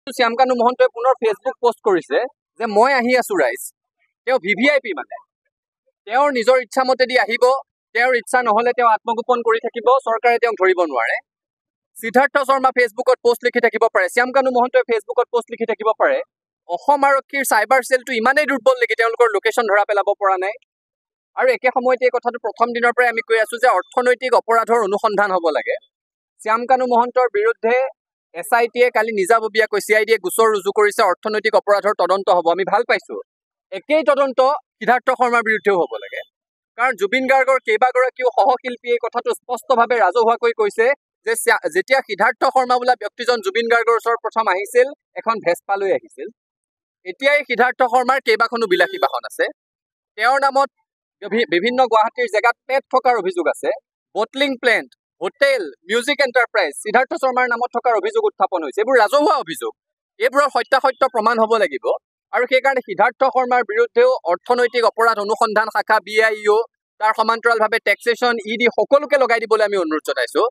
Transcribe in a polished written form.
শ্যামকানু মহন্তই পুনৰ Facebook post কৰিছে যে মই আহি আছো ৰাইজ। তেওঁ VVIP মানে তেওঁৰ নিজৰ ইচ্ছামতে দি আহিব, তেওঁৰ ইচ্ছা নহলে তেওঁ আত্মগোপন কৰি থাকিব, চৰকাৰে তেওঁক ধৰিব নোৱাৰে। সিদ্ধাৰ্থ শৰ্মা ফেচবুকত পোষ্ট লিখি থাকিব পাৰে, শ্যামকানু মহন্তই ফেচবুকত পোষ্ট লিখি থাকিব পাৰে। অসম আৰক্ষীৰ চাইবাৰ চেলটো ইমানেই দুৰ্বল নেকি তেওঁলোকৰ লোকেশ্যন ধৰা পেলাব পৰা নাই? আৰু একে সময়তে এই কথাটো প্ৰথম দিনৰ পৰাই আমি কৈ আছো যে অৰ্থনৈতিক অপৰাধৰ অনুসন্ধান হ'ব লাগে। শ্যামকানু মহন্তৰ বিৰুদ্ধে SITয়ে কালি নিজাববীয়াকৈ CIDয়ে গোচৰ ৰুজু কৰিছে, অৰ্থনৈতিক অপৰাধৰ তদন্ত হ'ব। আমি ভাল পাইছো। একেই তদন্ত সিদ্ধাৰ্থ শৰ্মাৰ বিৰুদ্ধেও হ'ব লাগে, কাৰণ জুবিন গাৰ্গৰ কেইবাগৰাকীও সহশিল্পী এই কথাটো স্পষ্টভাৱে ৰাজহুৱাকৈ কৈছে যে যেতিয়া সিদ্ধাৰ্থ শৰ্মা বোলা ব্যক্তিজন জুবিন গাৰ্গৰ ওচৰত প্ৰথম আহিছিল, এখন ভেস্পা লৈ আহিছিল। এতিয়াই সিদ্ধাৰ্থ শৰ্মাৰ কেইবাখনো বিলাসী বাহন আছে। তেওঁৰ নামত বিভিন্ন গুৱাহাটীৰ জেগাত পেট থকাৰ অভিযোগ আছে। Bottling plant, hotel, music enterprise Siddharth শৰ্মাৰ নামত থকাৰ অভিযোগ উত্থাপন হৈছে। এইবোৰ ৰাজহুৱা অভিযোগ, এইবোৰৰ সত্যাসত্য প্ৰমাণ হ'ব লাগিব। আৰু সেইকাৰণে সিদ্ধাৰ্থ শৰ্মাৰ বিৰুদ্ধেও অৰ্থনৈতিক অপৰাধ অনুসন্ধান শাখা BIO, তাৰ সমান্তৰালভাৱে টেক্সেশ্যন, ED সকলোকে লগাই দিবলৈ আমি অনুৰোধ জনাইছো।